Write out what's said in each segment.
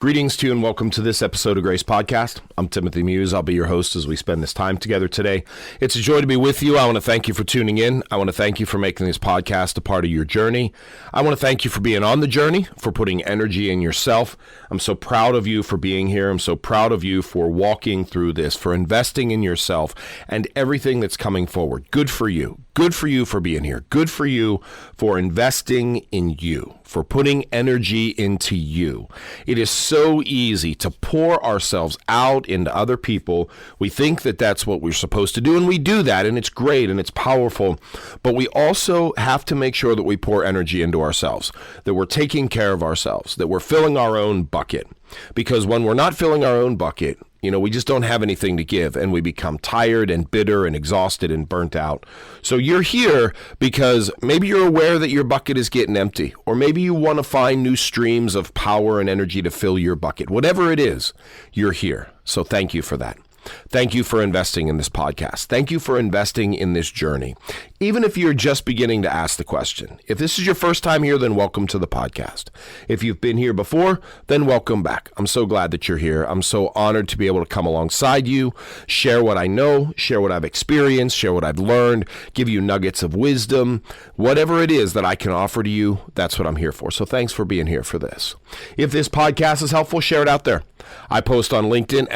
Greetings to you and welcome to this episode of Grace Podcast. I'm Timothy Muse. I'll be your host as we spend this time together today. It's a joy to be with you. I want to thank you for tuning in. I want to thank you for making this podcast a part of your journey. I want to thank you for being on the journey, for putting energy in yourself. I'm so proud of you for being here. I'm so proud of you for walking through this, for investing in yourself and everything that's coming forward. Good for you. Good for you for being here. Good for you for investing in you, for putting energy into you. It is so easy to pour ourselves out into other people. We think that that's what we're supposed to do, and we do that, and it's great, and it's powerful. But we also have to make sure that we pour energy into ourselves, that we're taking care of ourselves, that we're filling our own bucket. Because when we're not filling our own bucket, we just don't have anything to give, and we become tired and bitter and exhausted and burnt out. So you're here because maybe you're aware that your bucket is getting empty, or maybe you want to find new streams of power and energy to fill your bucket. Whatever it is, you're here. So thank you for that. Thank you for investing in this podcast. Thank you for investing in this journey. Even if you're just beginning to ask the question, if this is your first time here, then welcome to the podcast. If you've been here before, then welcome back. I'm so glad that you're here. I'm so honored to be able to come alongside you, share what I know, share what I've experienced, share what I've learned, give you nuggets of wisdom. Whatever it is that I can offer to you, that's what I'm here for. So thanks for being here for this. If this podcast is helpful, share it out there. I post on LinkedIn,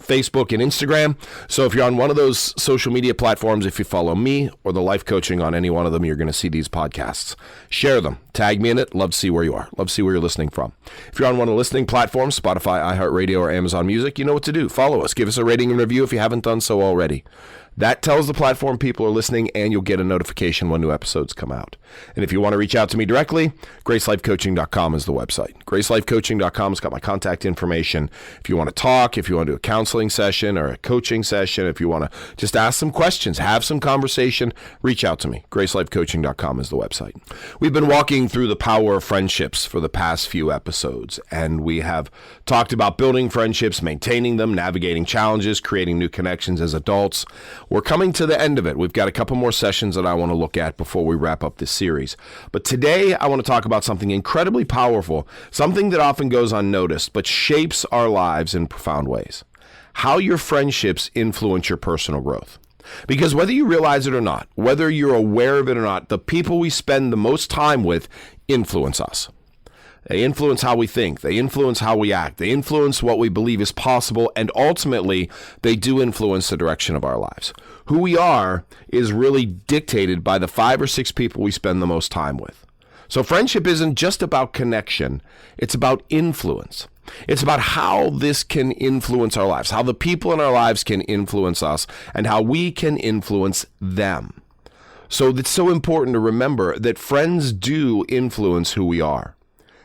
Facebook and Instagram. So if you're on one of those social media platforms, if you follow me or the life coaching on any one of them, you're going to see these podcasts. Share them. Tag me in it. Love to see where you are. Love to see where you're listening from. If you're on one of the listening platforms, Spotify, iHeartRadio, or Amazon Music, you know what to do. Follow us. Give us a rating and review if you haven't done so already. That tells the platform people are listening, and you'll get a notification when new episodes come out. And if you want to reach out to me directly, GraceLifeCoaching.com is the website. GraceLifeCoaching.com has got my contact information. If you want to talk, if you want to do a counseling session or a coaching session, if you want to just ask some questions, have some conversation, reach out to me. GraceLifeCoaching.com is the website. We've been walking through the power of friendships for the past few episodes, and we have talked about building friendships, maintaining them, navigating challenges, creating new connections as adults. We're coming to the end of it. We've got a couple more sessions that I want to look at before we wrap up this series. But today I want to talk about something incredibly powerful, something that often goes unnoticed, but shapes our lives in profound ways. How your friendships influence your personal growth. Because whether you realize it or not, whether you're aware of it or not, the people we spend the most time with influence us. They influence how we think. They influence how we act. They influence what we believe is possible. And ultimately, they do influence the direction of our lives. Who we are is really dictated by the 5 or 6 people we spend the most time with. So friendship isn't just about connection. It's about influence. It's about how this can influence our lives, how the people in our lives can influence us, and how we can influence them. So it's so important to remember that friends do influence who we are.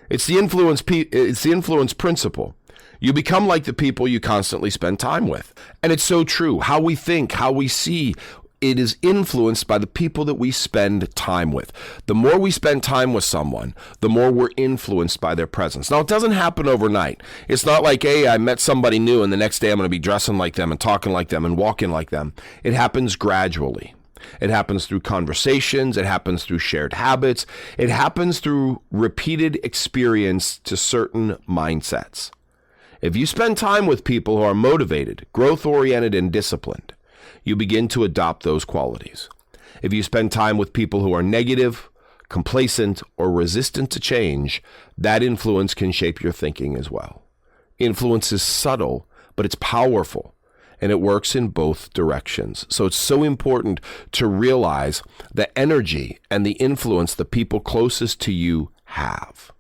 It's the influence principle. You become like the people you constantly spend time with. And it's so true. How we think, how we see, it is influenced by the people that we spend time with. The more we spend time with someone, the more we're influenced by their presence. Now, it doesn't happen overnight. It's not like, hey, I met somebody new and the next day I'm going to be dressing like them and talking like them and walking like them. It happens gradually. It happens through conversations. It happens through shared habits. It happens through repeated experience to certain mindsets. If you spend time with people who are motivated, growth-oriented, and disciplined, you begin to adopt those qualities. If you spend time with people who are negative, complacent, or resistant to change, that influence can shape your thinking as well. Influence is subtle, but it's powerful. And it works in both directions. So it's so important to realize the energy and the influence the people closest to you have.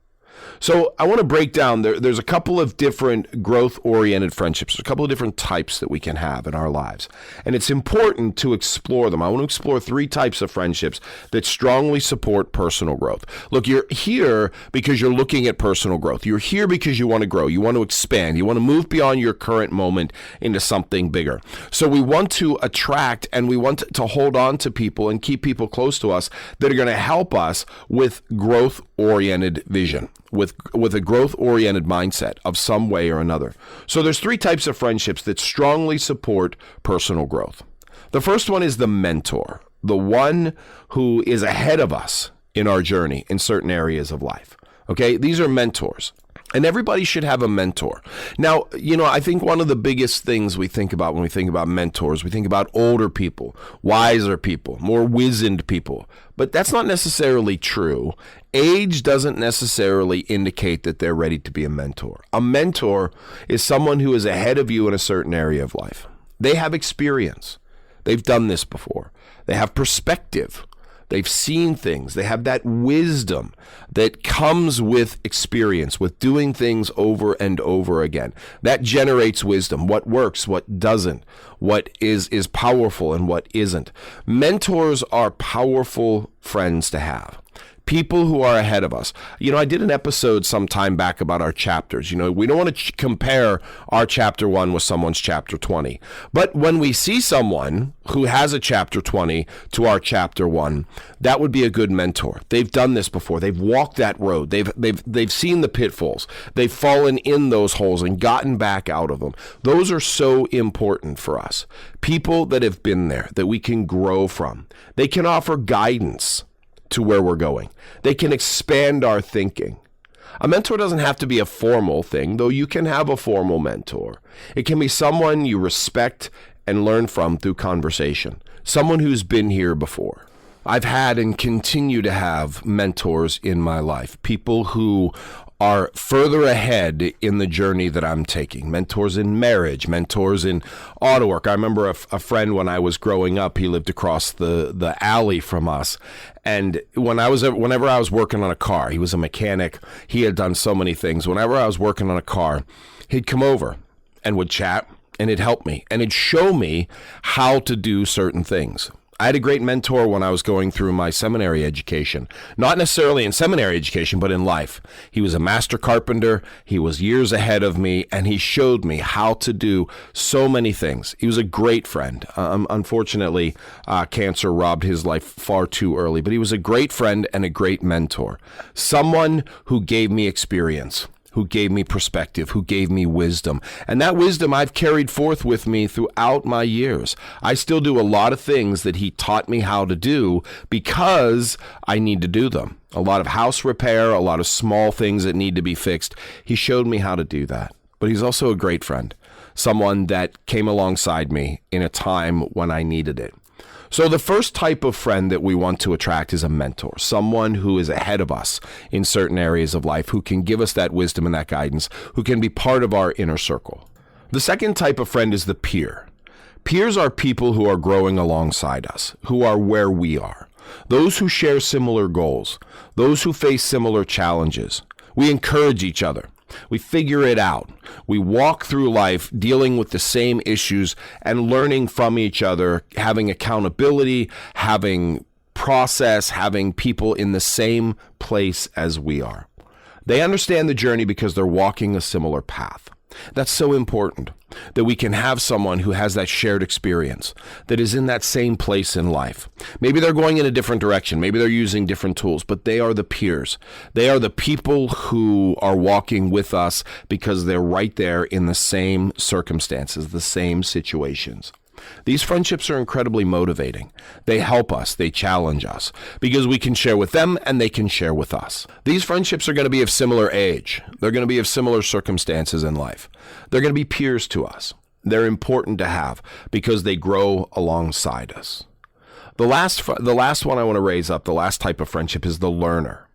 So I want to break down, there's a couple of different growth-oriented friendships, a couple of different types that we can have in our lives. And it's important to explore them. I want to explore 3 types of friendships that strongly support personal growth. Look, you're here because you're looking at personal growth. You're here because you want to grow. You want to expand. You want to move beyond your current moment into something bigger. So we want to attract and we want to hold on to people and keep people close to us that are going to help us with growth-oriented vision. With a growth-oriented mindset of some way or another. So there's 3 types of friendships that strongly support personal growth. The first one is the mentor, the one who is ahead of us in our journey in certain areas of life. Okay, these are mentors. And everybody should have a mentor. Now, I think one of the biggest things we think about when we think about mentors, we think about older people, wiser people, more wizened people. But that's not necessarily true. Age doesn't necessarily indicate that they're ready to be a mentor. A mentor is someone who is ahead of you in a certain area of life. They have experience. They've done this before. They have perspective. They've seen things. They have that wisdom that comes with experience, with doing things over and over again. That generates wisdom. What works, what doesn't, what is powerful and what isn't. Mentors are powerful friends to have. People who are ahead of us. I did an episode some time back about our chapters. We don't want to compare our chapter 1 with someone's chapter 20. But when we see someone who has a chapter 20 to our chapter 1, that would be a good mentor. They've done this before. They've walked that road. They've seen the pitfalls. They've fallen in those holes and gotten back out of them. Those are so important for us. People that have been there, that we can grow from. They can offer guidance to where we're going. They can expand our thinking. A mentor doesn't have to be a formal thing, though you can have a formal mentor. It can be someone you respect and learn from through conversation, someone who's been here before. I've had and continue to have mentors in my life, people who are further ahead in the journey that I'm taking. Mentors in marriage, mentors in auto work. I remember a friend when I was growing up, he lived across the alley from us. And whenever I was working on a car, he was a mechanic. He had done so many things. Whenever I was working on a car, he'd come over and would chat and it'd help me and it'd show me how to do certain things. I had a great mentor when I was going through my seminary education, not necessarily in seminary education, but in life. He was a master carpenter. He was years ahead of me, and he showed me how to do so many things. He was a great friend. Unfortunately, cancer robbed his life far too early, but he was a great friend and a great mentor. Someone who gave me experience, who gave me perspective, who gave me wisdom. And that wisdom I've carried forth with me throughout my years. I still do a lot of things that he taught me how to do because I need to do them. A lot of house repair, a lot of small things that need to be fixed. He showed me how to do that. But he's also a great friend, someone that came alongside me in a time when I needed it. So the first type of friend that we want to attract is a mentor, someone who is ahead of us in certain areas of life, who can give us that wisdom and that guidance, who can be part of our inner circle. The second type of friend is the peer. Peers are people who are growing alongside us, who are where we are, those who share similar goals, those who face similar challenges. We encourage each other. We figure it out. We walk through life dealing with the same issues and learning from each other, having accountability, having process, having people in the same place as we are. They understand the journey because they're walking a similar path. That's so important, that we can have someone who has that shared experience, that is in that same place in life. Maybe they're going in a different direction. Maybe they're using different tools, but they are the peers. They are the people who are walking with us because they're right there in the same circumstances, the same situations. These friendships are incredibly motivating. They help us, they challenge us, because we can share with them and they can share with us. These friendships are going to be of similar age. They're going to be of similar circumstances in life. They're going to be peers to us. They're important to have because they grow alongside us. The last one I want to raise up, the last type of friendship, is the learner.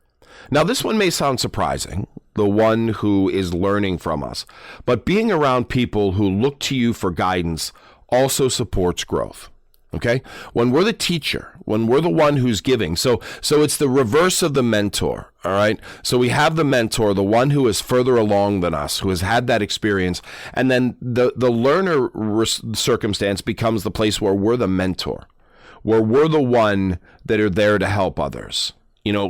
Now, this one may sound surprising, the one who is learning from us, but being around people who look to you for guidance also supports growth. Okay? When we're the teacher, when we're the one who's giving, so it's the reverse of the mentor, all right? So we have the mentor, the one who is further along than us, who has had that experience, and then the learner circumstance becomes the place where we're the mentor, where we're the one that are there to help others.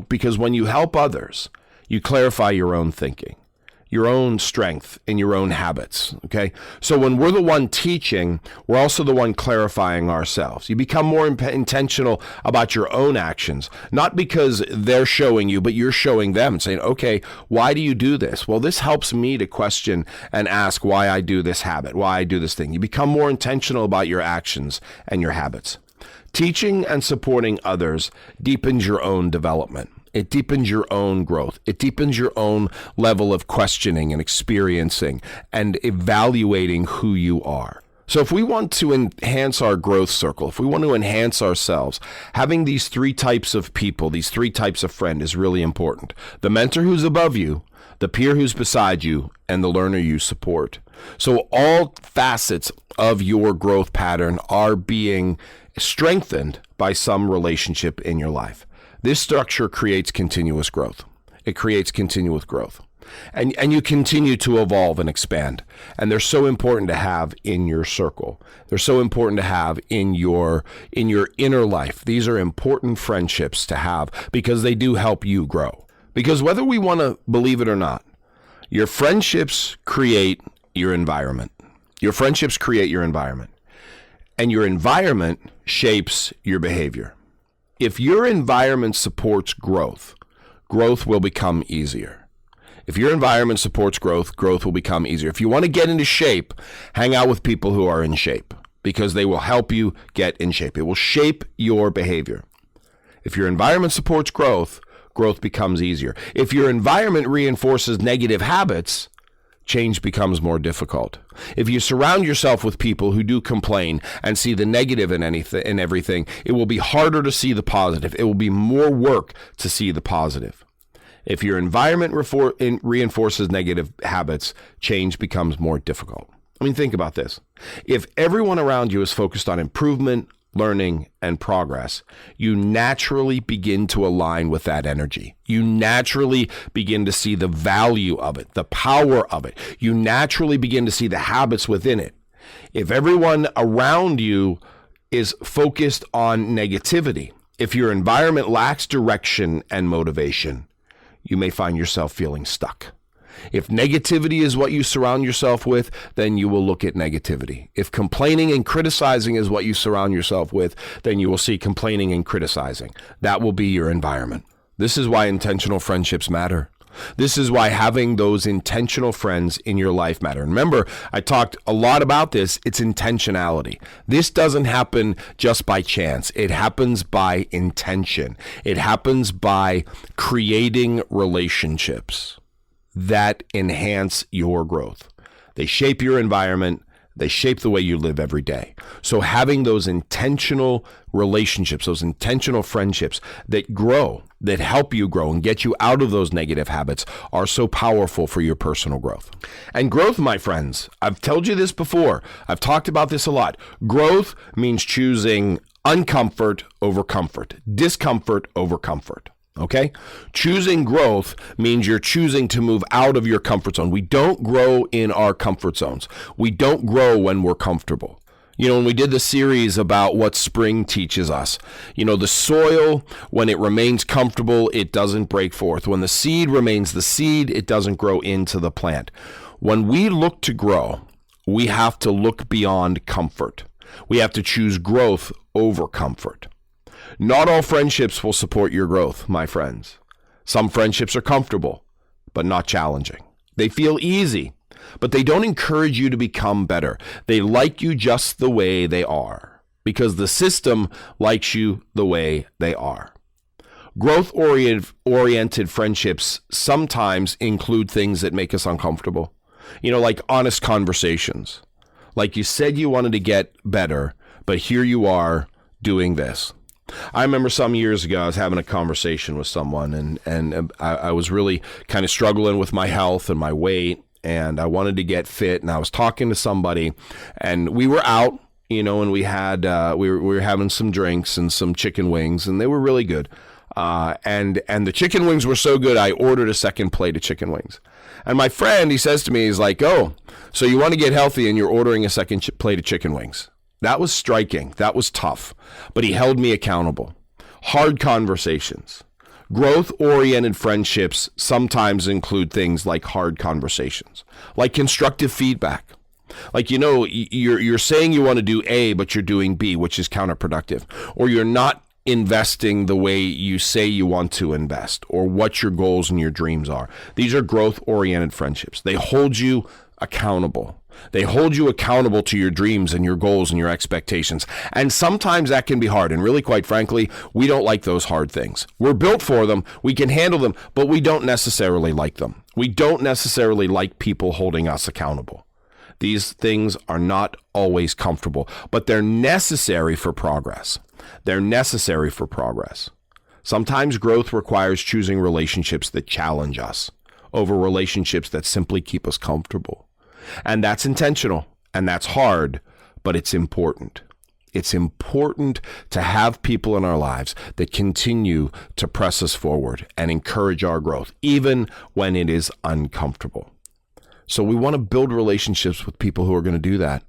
Because when you help others, you clarify your own thinking, your own strength and your own habits, okay? So when we're the one teaching, we're also the one clarifying ourselves. You become more intentional about your own actions, not because they're showing you, but you're showing them, saying, okay, why do you do this? Well, this helps me to question and ask why I do this habit, why I do this thing. You become more intentional about your actions and your habits. Teaching and supporting others deepens your own development. It deepens your own growth. It deepens your own level of questioning and experiencing and evaluating who you are. So if we want to enhance our growth circle, if we want to enhance ourselves, having these three types of people, these three types of friend is really important. The mentor who's above you, the peer who's beside you, and the learner you support. So all facets of your growth pattern are being strengthened by some relationship in your life. This structure creates continuous growth. It creates continuous growth. And you continue to evolve and expand. And they're so important to have in your circle. They're so important to have in your inner life. These are important friendships to have because they do help you grow. Because whether we want to believe it or not, your friendships create your environment. Your friendships create your environment. And your environment shapes your behavior. If your environment supports growth, growth will become easier. If your environment supports growth, growth will become easier. If you want to get into shape, hang out with people who are in shape because they will help you get in shape. It will shape your behavior. If your environment supports growth, growth becomes easier. If your environment reinforces negative habits, change becomes more difficult. If you surround yourself with people who do complain and see the negative in everything, it will be harder to see the positive. It will be more work to see the positive. If your environment reinforces negative habits, change becomes more difficult. I mean, think about this. If everyone around you is focused on improvement, learning, and progress, you naturally begin to align with that energy. You naturally begin to see the value of it, the power of it. You naturally begin to see the habits within it. If everyone around you is focused on negativity, if your environment lacks direction and motivation, you may find yourself feeling stuck. If negativity is what you surround yourself with, then you will look at negativity. If complaining and criticizing is what you surround yourself with, then you will see complaining and criticizing. That will be your environment. This is why intentional friendships matter. This is why having those intentional friends in your life matter. Remember, I talked a lot about this. It's intentionality. This doesn't happen just by chance. It happens by intention. It happens by creating relationships that enhance your growth. They shape your environment. They shape the way you live every day. So having those intentional relationships, those intentional friendships that grow, that help you grow and get you out of those negative habits are so powerful for your personal growth. And growth, my friends, I've told you this before. I've talked about this a lot. Growth means choosing uncomfort over comfort, discomfort over comfort. Okay? Choosing growth means you're choosing to move out of your comfort zone. We don't grow in our comfort zones. We don't grow when we're comfortable. You know, when we did the series about what spring teaches us, you know, the soil, when it remains comfortable, it doesn't break forth. When the seed remains the seed, it doesn't grow into the plant. When we look to grow, we have to look beyond comfort. We have to choose growth over comfort. Not all friendships will support your growth, my friends. Some friendships are comfortable, but not challenging. They feel easy, but they don't encourage you to become better. They like you just the way they are, because the system likes you the way they are. Growth-oriented friendships sometimes include things that make us uncomfortable. You know, like honest conversations. Like you said you wanted to get better, but here you are doing this. I remember some years ago, I was having a conversation with someone and I was really kind of struggling with my health and my weight, and I wanted to get fit, and I was talking to somebody, and we were out, you know, and we had, we were having some drinks and some chicken wings, and they were really good. And the chicken wings were so good, I ordered a second plate of chicken wings. And my friend, he says to me, he's like, "Oh, so you want to get healthy and you're ordering a second plate of chicken wings?" That was striking. That was tough. But he held me accountable. Hard conversations. Growth-oriented friendships sometimes include things like hard conversations, like constructive feedback. Like, you know, you're saying you want to do A, but you're doing B, which is counterproductive. Or you're not investing the way you say you want to invest, or what your goals and your dreams are. These are growth-oriented friendships. They hold you accountable. They hold you accountable to your dreams and your goals and your expectations. And sometimes that can be hard. And really, quite frankly, we don't like those hard things. We're built for them. We can handle them, but we don't necessarily like them. We don't necessarily like people holding us accountable. These things are not always comfortable, but they're necessary for progress. They're necessary for progress. Sometimes growth requires choosing relationships that challenge us over relationships that simply keep us comfortable. And that's intentional, and that's hard, but it's important. It's important to have people in our lives that continue to press us forward and encourage our growth, even when it is uncomfortable. So we want to build relationships with people who are going to do that.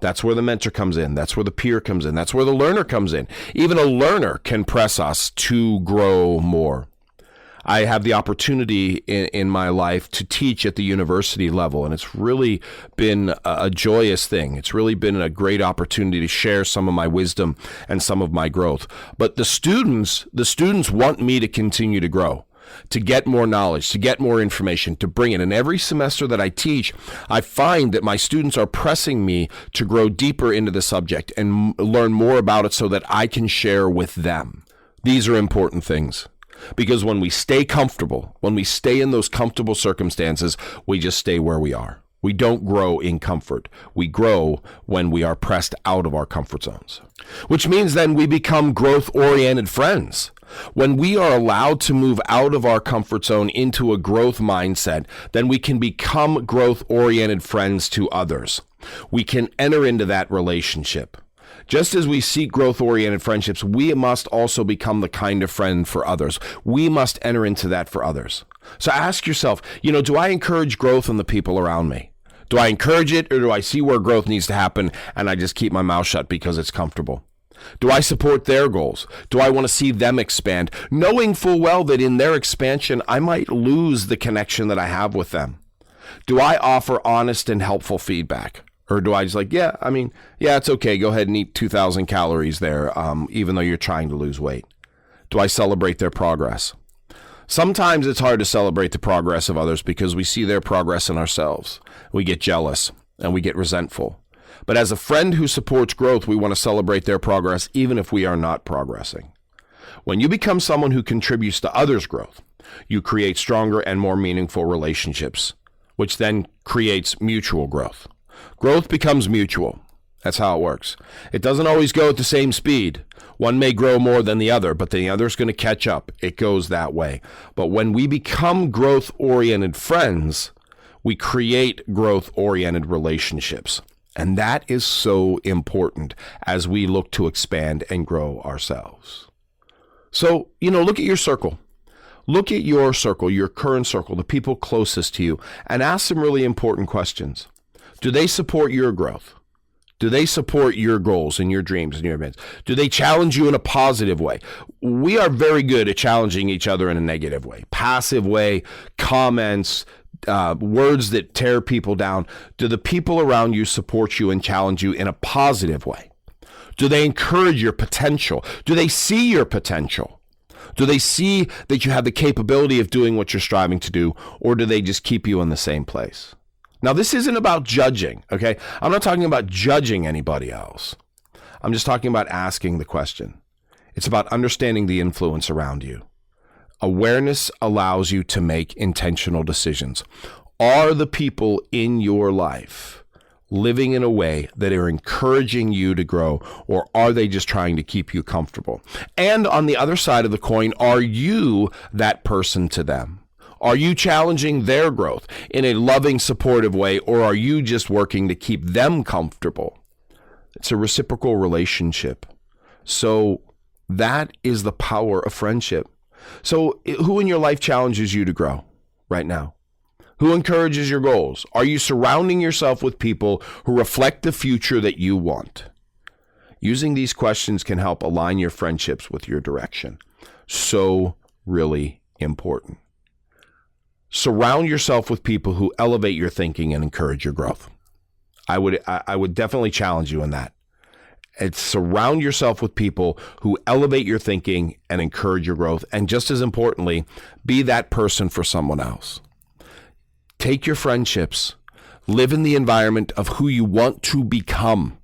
That's where the mentor comes in. That's where the peer comes in. That's where the learner comes in. Even a learner can press us to grow more. I have the opportunity in my life to teach at the university level, and it's really been a joyous thing. It's really been a great opportunity to share some of my wisdom and some of my growth. But the students want me to continue to grow, to get more knowledge, to get more information, to bring it. And every semester that I teach, I find that my students are pressing me to grow deeper into the subject and learn more about it so that I can share with them. These are important things. Because when we stay comfortable, when we stay in those comfortable circumstances, we just stay where we are. We don't grow in comfort. We grow when we are pressed out of our comfort zones, which means then we become growth-oriented friends. When we are allowed to move out of our comfort zone into a growth mindset, then we can become growth-oriented friends to others. We can enter into that relationship. Just as we seek growth-oriented friendships, we must also become the kind of friend for others. We must enter into that for others. So ask yourself, do I encourage growth in the people around me? Do I encourage it, or do I see where growth needs to happen and I just keep my mouth shut because it's comfortable? Do I support their goals? Do I want to see them expand, knowing full well that in their expansion, I might lose the connection that I have with them? Do I offer honest and helpful feedback? Or do I just it's okay. Go ahead and eat 2,000 calories there, even though you're trying to lose weight? Do I celebrate their progress? Sometimes it's hard to celebrate the progress of others because we see their progress in ourselves. We get jealous and we get resentful. But as a friend who supports growth, we want to celebrate their progress even if we are not progressing. When you become someone who contributes to others' growth, you create stronger and more meaningful relationships, which then creates mutual growth. Growth becomes mutual. That's how it works. It doesn't always go at the same speed. One may grow more than the other, but the other's going to catch up. It goes that way. But when we become growth-oriented friends, we create growth-oriented relationships. And that is so important as we look to expand and grow ourselves. So, look at your circle. Look at your circle, your current circle, the people closest to you, and ask some really important questions. Do they support your growth? Do they support your goals and your dreams and your events? Do they challenge you in a positive way? We are very good at challenging each other in a negative way, passive way, comments, words that tear people down. Do the people around you support you and challenge you in a positive way? Do they encourage your potential? Do they see your potential? Do they see that you have the capability of doing what you're striving to do, or do they just keep you in the same place? Now, this isn't about judging, okay? I'm not talking about judging anybody else. I'm just talking about asking the question. It's about understanding the influence around you. Awareness allows you to make intentional decisions. Are the people in your life living in a way that are encouraging you to grow, or are they just trying to keep you comfortable? And on the other side of the coin, are you that person to them? Are you challenging their growth in a loving, supportive way, or are you just working to keep them comfortable? It's a reciprocal relationship. So that is the power of friendship. So who in your life challenges you to grow right now? Who encourages your goals? Are you surrounding yourself with people who reflect the future that you want? Using these questions can help align your friendships with your direction. So really important. Surround yourself with people who elevate your thinking and encourage your growth. I would definitely challenge you in that. It's surround yourself with people who elevate your thinking and encourage your growth. And just as importantly, be that person for someone else. Take your friendships, Live in the environment of who you want to become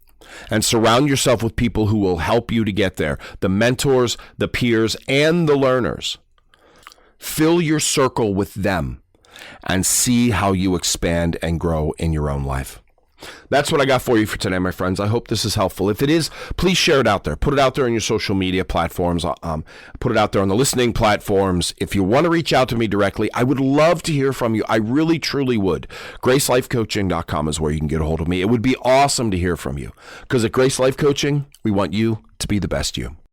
and surround yourself with people who will help you to get there. The mentors, the peers, and the learners. Fill your circle with them and see how you expand and grow in your own life. That's what I got for you for today, my friends. I hope this is helpful. If it is, please share it out there. Put it out there on your social media platforms. Put it out there on the listening platforms. If you want to reach out to me directly, I would love to hear from you. I really, truly would. GraceLifeCoaching.com is where you can get a hold of me. It would be awesome to hear from you because at Grace Life Coaching, we want you to be the best you.